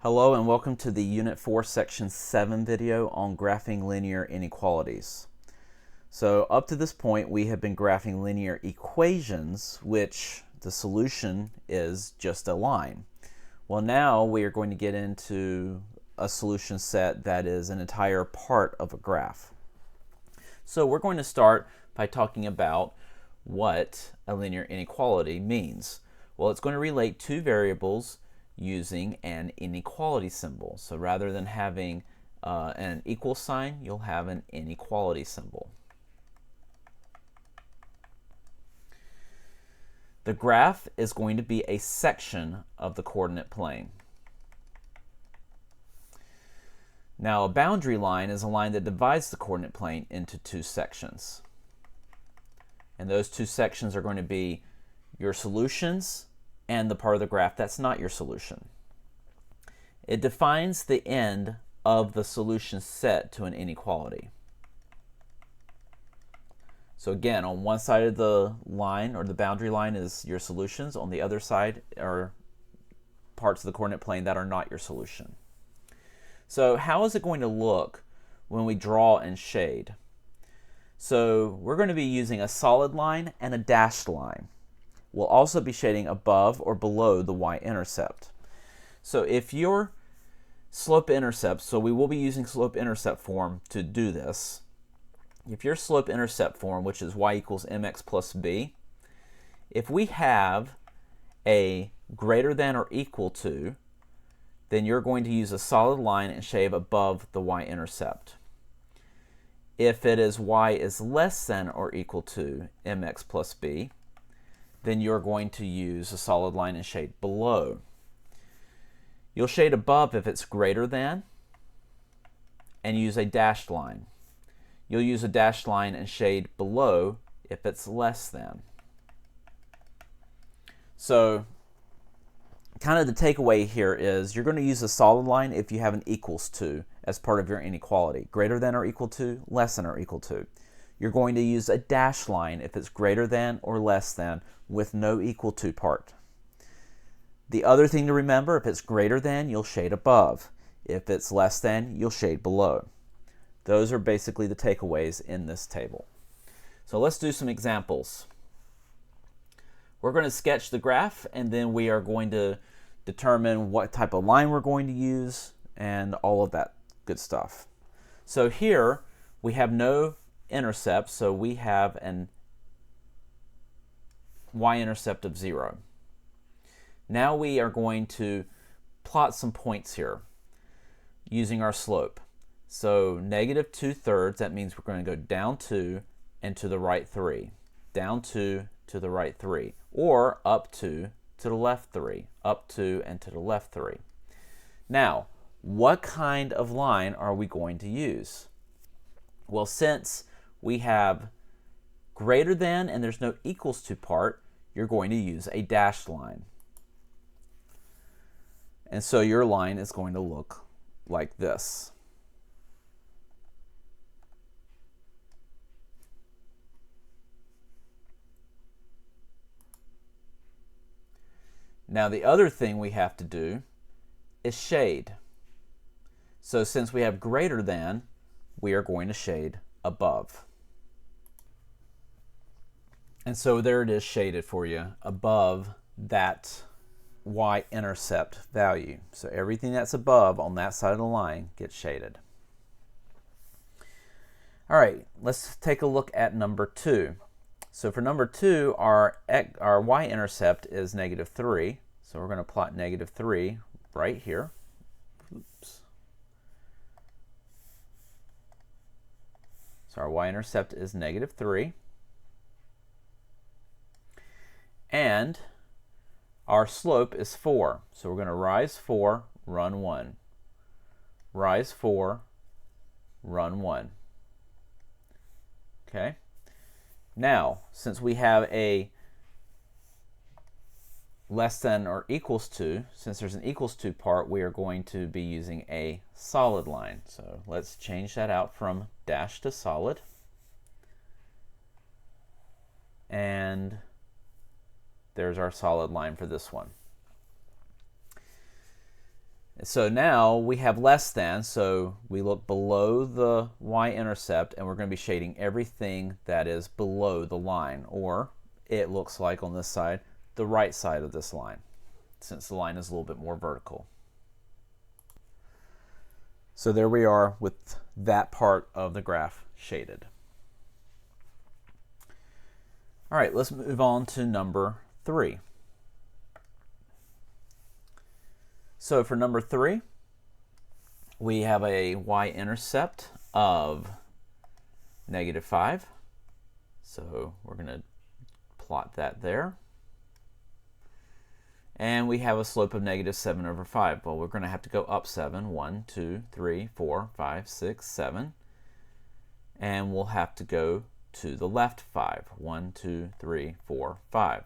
Hello and welcome to the Unit 4 Section 7 video on graphing linear inequalities. So up to this point we have been graphing linear equations, which the solution is just a line. Well, now we are going to get into a solution set that is an entire part of a graph. So we're going to start by talking about what a linear inequality means. Well, it's going to relate two variables using an inequality symbol. So rather than having an equal sign, you'll have an inequality symbol. The graph is going to be a section of the coordinate plane. Now, a boundary line is a line that divides the coordinate plane into two sections. And those two sections are going to be your solutions and the part of the graph that's not your solution. It defines the end of the solution set to an inequality. So again, on one side of the line or the boundary line is your solutions, on the other side are parts of the coordinate plane that are not your solution. So how is it going to look when we draw and shade? So we're going to be using a solid line and a dashed line. We'll also be shading above or below the y-intercept. So if your slope-intercept, so we will be using slope-intercept form to do this. If your slope-intercept form, which is y equals mx plus b, if we have a greater than or equal to, then you're going to use a solid line and shave above the y-intercept. If it is y is less than or equal to mx plus b, then you're going to use a solid line and shade below. You'll shade above if it's greater than and use a dashed line. You'll use a dashed line and shade below if it's less than. So kind of the takeaway here is you're going to use a solid line if you have an equals to as part of your inequality. Greater than or equal to, less than or equal to. You're going to use a dashed line if it's greater than or less than with no equal to part. The other thing to remember, if it's greater than, you'll shade above. If it's less than, you'll shade below. Those are basically the takeaways in this table. So let's do some examples. We're going to sketch the graph and then we are going to determine what type of line we're going to use and all of that good stuff. So here we have no intercept, so we have an y-intercept of 0. Now we are going to plot some points here using our slope. So negative 2/3, that means we're going to go down 2 and to the right 3, down 2 to the right 3, or up 2 to the left 3, up 2 and to the left 3. Now, what kind of line are we going to use? Well, since we have greater than and there's no equals to part, you're going to use a dashed line. And so your line is going to look like this. Now the other thing we have to do is shade. So since we have greater than, we are going to shade above. And so there it is shaded for you above that y-intercept value. So everything that's above on that side of the line gets shaded. All right, let's take a look at number 2. So for number 2, our y-intercept is negative 3. So we're going to plot negative 3 right here. Oops. So our y-intercept is negative 3. And our slope is 4. So we're going to rise 4, run 1. Rise 4, run 1. Okay? Now, since we have a less than or equals to, since there's an equals to part, we are going to be using a solid line. So let's change that out from dash to solid. And there's our solid line for this one. So now we have less than, so we look below the y-intercept, and we're going to be shading everything that is below the line, or it looks like on this side, the right side of this line, since the line is a little bit more vertical. So there we are with that part of the graph shaded. All right, let's move on to number 3. So for number 3, we have a y-intercept of -5. So we're going to plot that there. And we have a slope of -7/5. Well, we're going to have to go up 7. 1, 2, 3, 4, 5, 6, 7. And we'll have to go to the left 5. 1, 2, 3, 4, 5.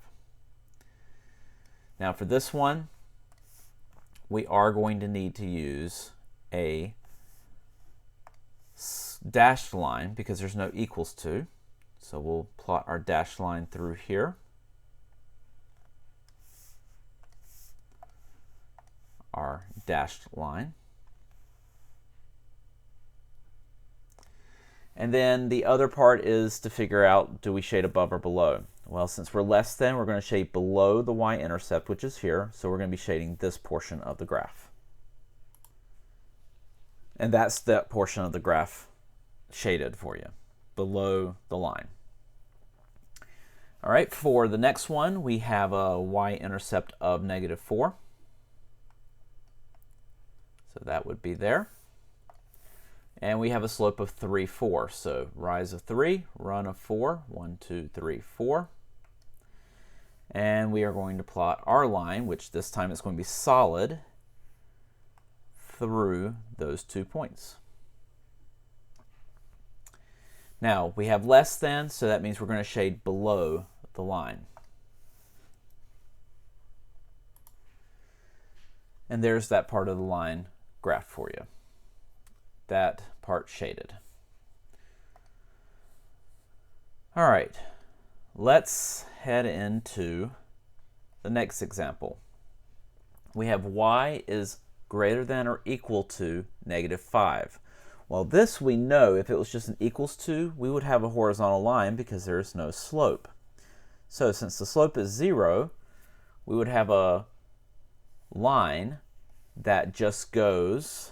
Now for this one, we are going to need to use a dashed line because there's no equals to. So we'll plot our dashed line through here. Our dashed line. And then the other part is to figure out, do we shade above or below? Well, since we're less than, we're going to shade below the y-intercept, which is here. So we're going to be shading this portion of the graph. And that's that portion of the graph shaded for you, below the line. All right, for the next one, we have a y-intercept of -4. So that would be there. And we have a slope of 3, 4. So rise of 3, run of 4, 1, 2, 3, 4. And we are going to plot our line, which this time is going to be solid, through those 2 points. Now, we have less than, so that means we're going to shade below the line. And there's that part of the line graph for you. That part shaded. All right, let's head into the next example. We have y is greater than or equal to -5. Well, this we know if it was just an equals to, we would have a horizontal line because there is no slope. So since the slope is 0, we would have a line that just goes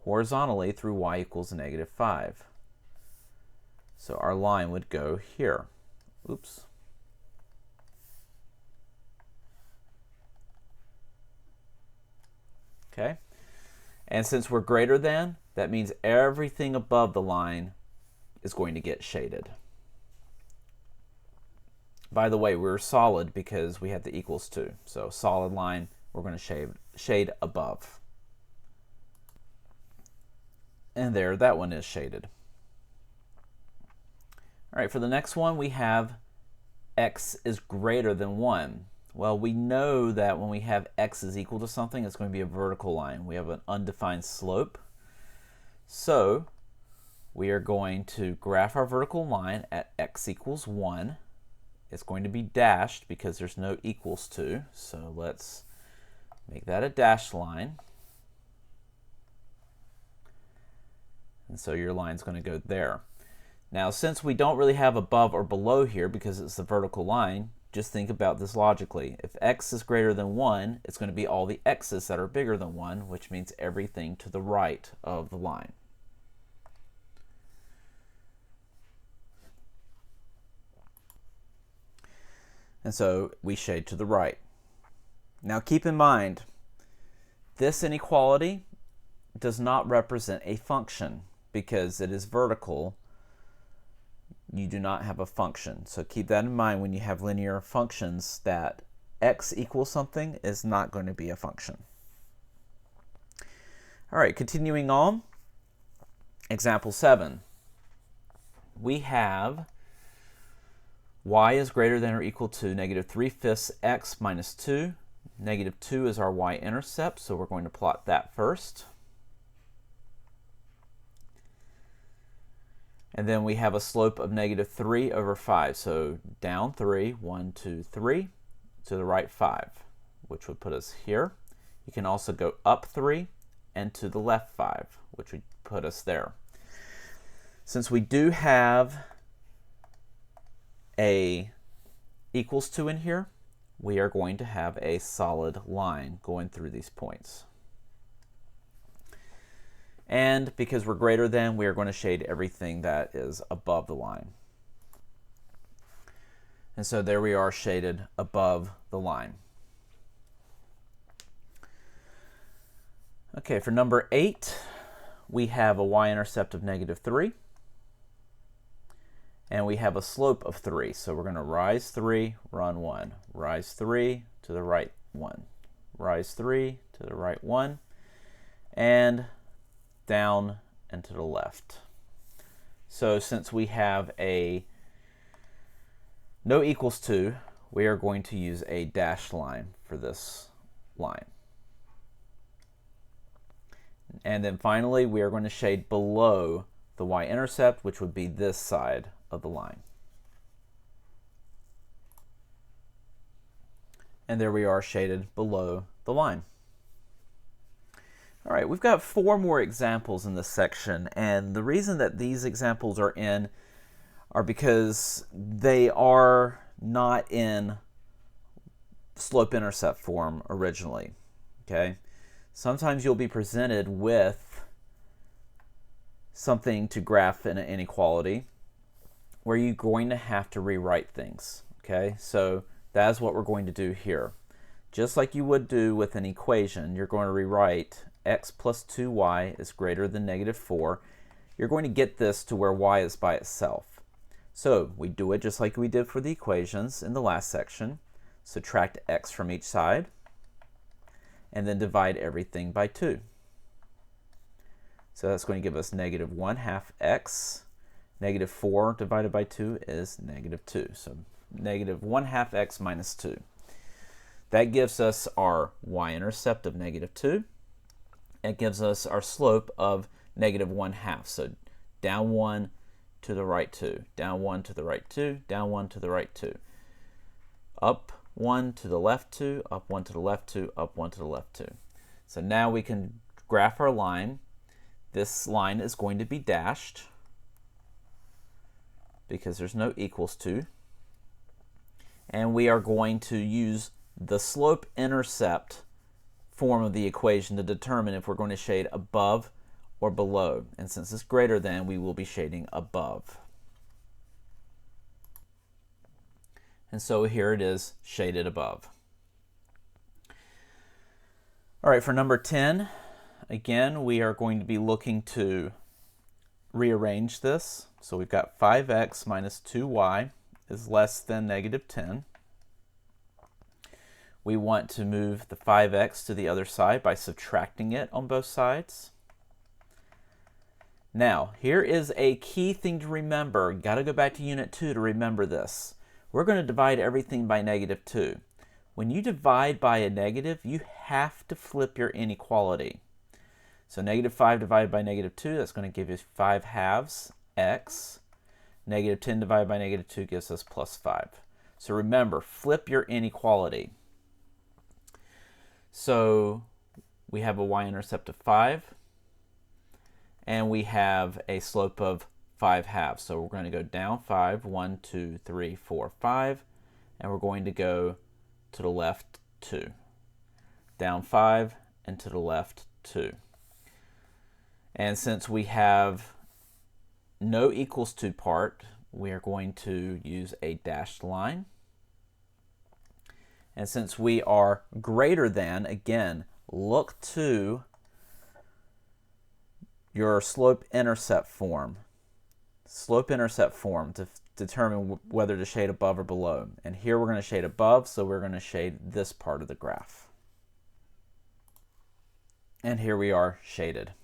horizontally through y equals -5. So our line would go here. Oops. Okay. And since we're greater than, that means everything above the line is going to get shaded. By the way, we're solid because we have the equals to. So solid line, we're going to shade above. And there, that one is shaded. All right, for the next one, we have x is greater than 1. Well, we know that when we have x is equal to something, it's going to be a vertical line. We have an undefined slope. So we are going to graph our vertical line at x equals 1. It's going to be dashed because there's no equals to. So let's make that a dashed line. And so your line's going to go there. Now, since we don't really have above or below here because it's the vertical line, just think about this logically. If x is greater than 1, it's going to be all the x's that are bigger than 1, which means everything to the right of the line. And so we shade to the right. Now keep in mind, this inequality does not represent a function because it is vertical. You do not have a function. So keep that in mind when you have linear functions, that x equals something is not going to be a function. All right, continuing on. Example 7. We have y is greater than or equal to -3/5 x minus 2. -2 is our y-intercept, so we're going to plot that first. And then we have a slope of -3/5. So down 3, 1, 2, 3, to the right 5, which would put us here. You can also go up 3 and to the left 5, which would put us there. Since we do have a equals to in here, we are going to have a solid line going through these points. And because we're greater than, we are going to shade everything that is above the line. And so there we are, shaded above the line. Okay, for number 8, we have a y-intercept of -3. And we have a slope of 3. So we're going to rise 3, run 1. Rise 3, to the right 1. Rise 3, to the right 1. And down and to the left. So since we have a no equals to, we are going to use a dashed line for this line. And then finally, we are going to shade below the y-intercept, which would be this side of the line. And there we are, shaded below the line. All right, we've got 4 more examples in this section, and the reason that these examples are in are because they are not in slope-intercept form originally, okay? Sometimes you'll be presented with something to graph in an inequality where you're going to have to rewrite things, okay? So that's what we're going to do here. Just like you would do with an equation, you're going to rewrite x plus 2y is greater than -4. You're going to get this to where y is by itself. So we do it just like we did for the equations in the last section. Subtract x from each side, and then divide everything by 2. So that's going to give us -1/2 x. -4 divided by 2 is -2. So -1/2 x minus 2. That gives us our y-intercept of -2. It gives us our slope of -1/2. So down 1 to the right 2, down 1 to the right 2, down 1 to the right 2. Up 1 to the left 2, up 1 to the left 2, up 1 to the left 2. So now we can graph our line. This line is going to be dashed because there's no equals to. And we are going to use the slope-intercept form of the equation to determine if we're going to shade above or below. And since it's greater than, we will be shading above. And so here it is, shaded above. All right, for number 10, again, we are going to be looking to rearrange this. So we've got 5x minus 2y is less than -10. We want to move the 5x to the other side by subtracting it on both sides. Now, here is a key thing to remember. Got to go back to Unit 2 to remember this. We're going to divide everything by -2. When you divide by a negative, you have to flip your inequality. So -5 divided by -2, that's going to give you 5/2 x. -10 divided by -2 gives us +5. So remember, flip your inequality. So we have a y-intercept of 5, and we have a slope of 5/2. So we're going to go down 5, 1, 2, 3, 4, 5, and we're going to go to the left 2. Down 5 and to the left 2. And since we have no equals to part, we are going to use a dashed line. And since we are greater than, again, look to your slope-intercept form. Slope-intercept form to determine whether to shade above or below. And here we're going to shade above, so we're going to shade this part of the graph. And here we are, shaded.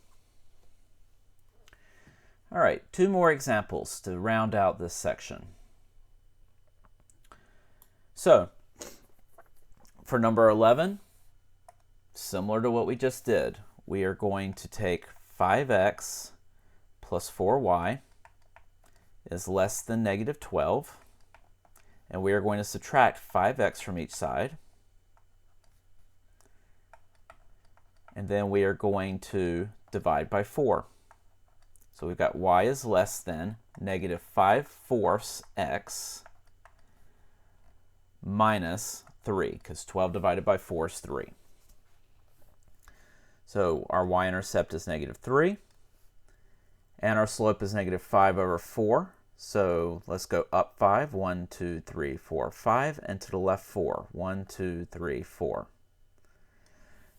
All right, 2 more examples to round out this section. So, for number 11, similar to what we just did, we are going to take 5x plus 4y is less than -12, and we are going to subtract 5x from each side, and then we are going to divide by 4. So we've got y is less than negative 5/4 x minus 3, because 12 divided by 4 is 3. So our y-intercept is negative 3, and our slope is negative 5/4. So let's go up 5, 1, 2, 3, 4, 5, and to the left 4, 1, 2, 3, 4.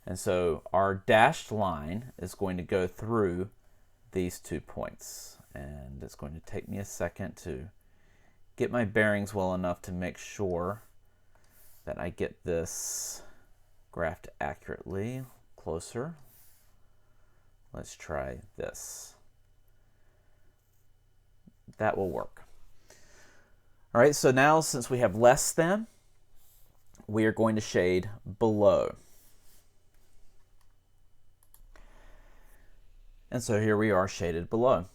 And so our dashed line is going to go through these 2 points. And it's going to take me a second to get my bearings well enough to make sure that I get this graphed accurately. Closer. Let's try this. That will work. All right, so now since we have less than, we are going to shade below. And so here we are shaded below.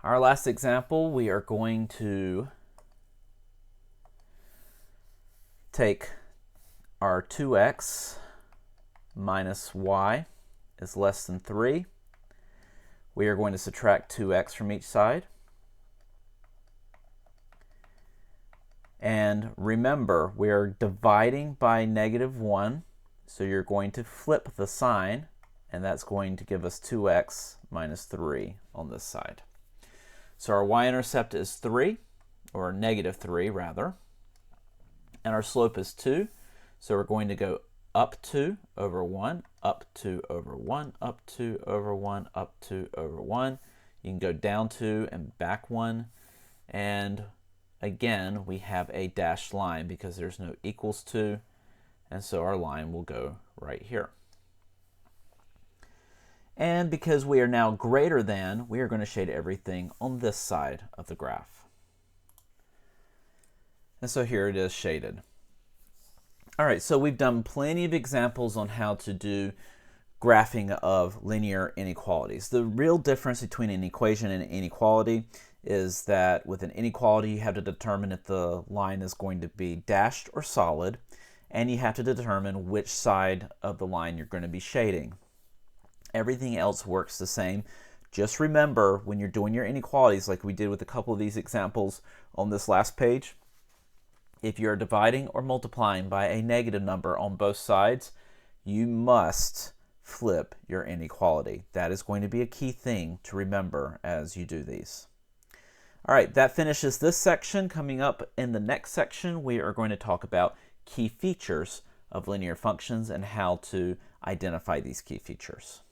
Our last example, we are going to take our 2x minus y is less than 3. We are going to subtract 2x from each side. And remember, we are dividing by negative 1, so you're going to flip the sign, and that's going to give us 2x minus 3 on this side. So our y-intercept is 3, or negative 3 rather, and our slope is 2, so we're going to go up 2 over 1, up 2 over 1, up 2 over 1, up 2 over 1. You can go down 2 and back 1, and again we have a dashed line because there's no equals to, and so our line will go right here. And because we are now greater than, we are going to shade everything on this side of the graph. And so here it is shaded. All right, so we've done plenty of examples on how to do graphing of linear inequalities. The real difference between an equation and an inequality is that with an inequality, you have to determine if the line is going to be dashed or solid, and you have to determine which side of the line you're going to be shading. Everything else works the same. Just remember, when you're doing your inequalities, like we did with a couple of these examples on this last page, if you're dividing or multiplying by a negative number on both sides, you must flip your inequality. That is going to be a key thing to remember as you do these. All right, that finishes this section. Coming up in the next section, we are going to talk about key features of linear functions and how to identify these key features.